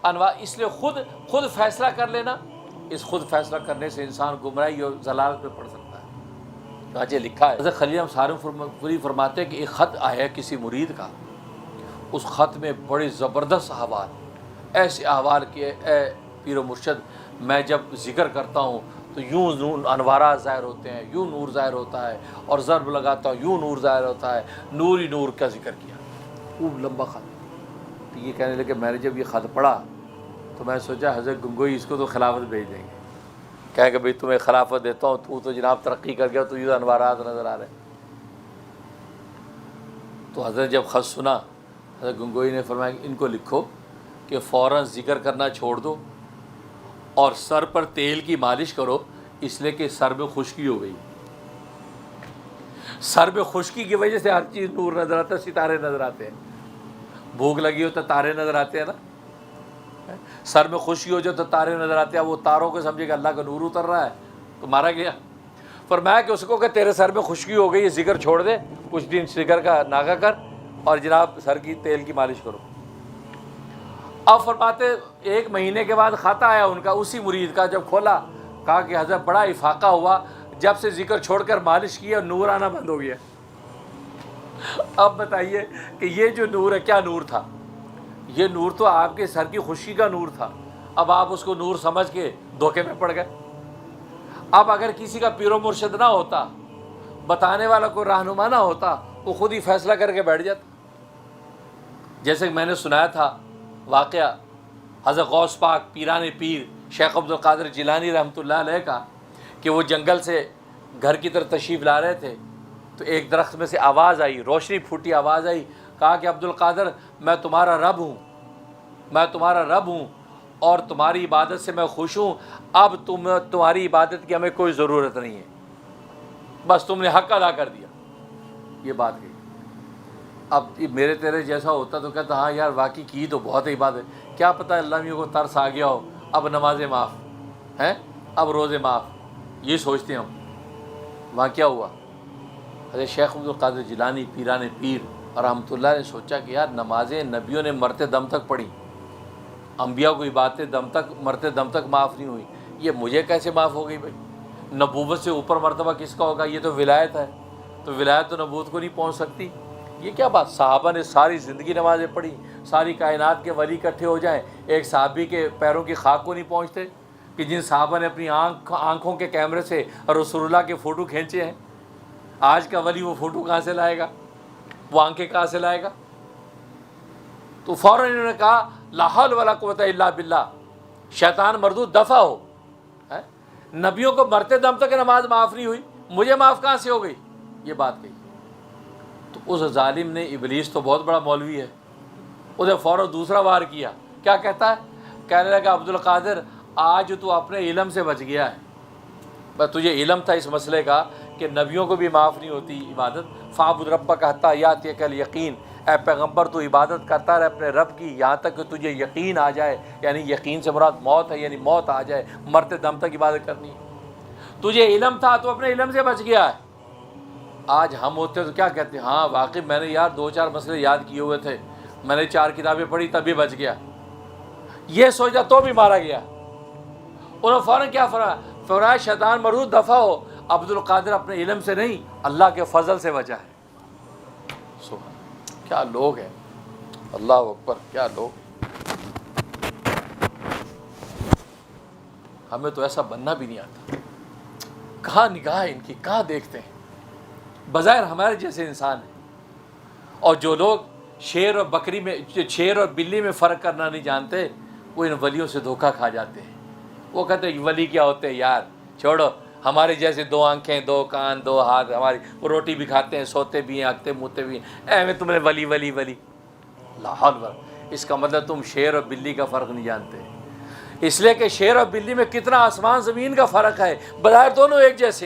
انواع، اس لیے خود فیصلہ کر لینا، اس خود فیصلہ کرنے سے انسان گمراہی اور ضلالت میں پڑ سکتا ہے۔ چنانچہ لکھا ہے، حضرت خلیل سارنپوری فرماتے ہیں کہ ایک خط آیا کسی مرید کا، اس خط میں بڑے زبردست احوال، ایسے احوال کہ اے پیر و مرشد، میں جب ذکر کرتا ہوں تو یوں انوارات ظاہر ہوتے ہیں، یوں نور ظاہر ہوتا ہے، اور ضرب لگاتا ہوں یوں نور ظاہر ہوتا ہے، نور ہی نور کا ذکر کیا، خوب لمبا خط۔ تو یہ کہنے لگے میں نے جب یہ خط پڑھا تو میں سوچا حضرت گنگوئی اس کو تو خلافت بھیج دیں گے، کہیں کہ بھئی تمہیں خلافت دیتا ہوں، تو جناب ترقی کر گیا، تو یہ انوارات نظر آ رہے ہیں۔ تو حضرت جب خط سنا، حضرت گنگوئی نے فرمایا کہ ان کو لکھو کہ فوراً ذکر کرنا چھوڑ دو اور سر پر تیل کی مالش کرو، اس لیے کہ سر میں خشکی ہو گئی، سر میں خشکی کی وجہ سے ہر چیز نور نظر آتا ہے، ستارے نظر آتے ہیں، بھوک لگی ہو تو تارے نظر آتے ہیں نا، سر میں خشکی ہو جائے تو تارے نظر آتے ہیں، وہ تاروں کو سمجھے کہ اللہ کا نور اتر رہا ہے تو مارا گیا۔ فرمایا کہ اس کو کہ تیرے سر میں خشکی ہو گئی، یہ ذکر چھوڑ دے، کچھ دن ذکر کا ناغہ کر اور جناب سر کی تیل کی مالش کرو۔ اب فرماتے ایک مہینے کے بعد خط آیا ان کا، اسی مرید کا، جب کھولا کہا کہ حضرت بڑا افاقہ ہوا، جب سے ذکر چھوڑ کر مالش کیا نور آنا بند ہو گیا۔ اب بتائیے کہ یہ جو نور ہے کیا نور تھا؟ یہ نور تو آپ کے سر کی خشکی کا نور تھا، اب آپ اس کو نور سمجھ کے دھوکے میں پڑ گئے۔ اب اگر کسی کا پیر و مرشد نہ ہوتا، بتانے والا کوئی رہنما نہ ہوتا، وہ خود ہی فیصلہ کر کے بیٹھ جاتا۔ جیسے کہ میں نے سنایا تھا واقعہ حضرت غوث پاک پیران پیر شیخ عبد القادر جیلانی رحمۃ اللہ علیہ کا، کہ وہ جنگل سے گھر کی طرف تشریف لا رہے تھے تو ایک درخت میں سے آواز آئی، روشنی پھوٹی آواز آئی، کہا کہ عبد القادر میں تمہارا رب ہوں، میں تمہارا رب ہوں اور تمہاری عبادت سے میں خوش ہوں، اب تمہاری عبادت کی ہمیں کوئی ضرورت نہیں ہے، بس تم نے حق ادا کر دیا۔ یہ بات کہی۔ اب میرے تیرے جیسا ہوتا تو کہتا ہاں یار واقعی کی تو بہت عبادت، کیا پتہ اللہ میاں کو ترس آ گیا ہو، اب نمازیں معاف ہیں، اب روزے معاف، یہ سوچتے ہیں ہم۔ وہاں کیا ہوا؟ حضرت شیخ عبد القادر جیلانی پیران پیر رحمۃ اللہ نے سوچا کہ یار نمازیں نبیوں نے مرتے دم تک پڑھی، انبیاء کو عبادتیں مرتے دم تک معاف نہیں ہوئی، یہ مجھے کیسے معاف ہو گئی بھائی؟ نبوت سے اوپر مرتبہ کس کا ہوگا؟ یہ تو ولایت ہے، تو ولایت تو نبوت کو نہیں پہنچ سکتی۔ یہ کیا بات؟ صحابہ نے ساری زندگی نمازیں پڑھی، ساری کائنات کے ولی اکٹھے ہو جائیں، ایک صحابی کے پیروں کی خاک کو نہیں پہنچتے؟ کہ جن صحابہ نے اپنی آنکھوں کے کیمرے سے رسول اللہ کے فوٹو کھینچے ہیں، آج کا ولی وہ فوٹو کہاں سے لائے گا؟ وہ آنکھیں کہاں سے لائے گا؟ تو فوراً انہوں نے کہا لا حول ولا قوت الا باللہ، شیطان مردود دفع ہو، نبیوں کو مرتے دم تک نماز معاف نہیں ہوئی، مجھے معاف کہاں سے ہو گئی؟ یہ بات کہی۔ تو اس ظالم نے، ابلیس تو بہت بڑا مولوی ہے، اسے فوراً دوسرا وار کیا، کیا کہتا ہے؟ کہنے لگا عبد القادر آج تو اپنے علم سے بچ گیا ہے، بس تجھے علم تھا اس مسئلے کا کہ نبیوں کو بھی معاف نہیں ہوتی عبادت، فاعبد ربک حتی یاتیک الیقین، اے پیغمبر تو عبادت کرتا رہے اپنے رب کی یہاں تک کہ تجھے یقین آ جائے، یعنی یقین سے مراد موت ہے، یعنی موت آ جائے، مرتے دم تک عبادت کرنی ہے۔ تجھے علم تھا تو اپنے علم سے بچ گیا ہے۔ آج ہم ہوتے تو کیا کہتے ہیں؟ ہاں واقعی میں نے یار 2-4 مسئلے یاد کیے ہوئے تھے، میں نے 4 کتابیں پڑھی تبھی بچ گیا، یہ سوچا تو بھی مارا گیا۔ انہوں نے فوراً کیا فرمایا شیطان مردود دفع ہو، عبد القادر اپنے علم سے نہیں اللہ کے فضل سے بچا ہے۔ سبحان، کیا لوگ ہیں، اللہ اکبر، کیا لوگ۔ ہمیں تو ایسا بننا بھی نہیں آتا، کہاں نگاہ ہے ان کی، کہاں دیکھتے ہیں؟ بظاہر ہمارے جیسے انسان ہیں، اور جو لوگ شیر اور بکری میں، شیر اور بلی میں فرق کرنا نہیں جانتے، وہ ان ولیوں سے دھوکہ کھا جاتے ہیں۔ وہ کہتے ہیں ولی کیا ہوتے ہیں یار، چھوڑو، ہمارے جیسے 2 آنکھیں 2 کان 2 ہاتھ، ہماری وہ روٹی بھی کھاتے ہیں، سوتے بھی ہیں، ہنکتے موتے بھی ہیں، اے میں تم نے ولی ولی ولی، لا حول ولا، اس کا مطلب تم شیر اور بلی کا فرق نہیں جانتے، اس لیے کہ شیر اور بلی میں کتنا آسمان زمین کا فرق ہے، بظاہر دونوں ایک جیسے ہیں۔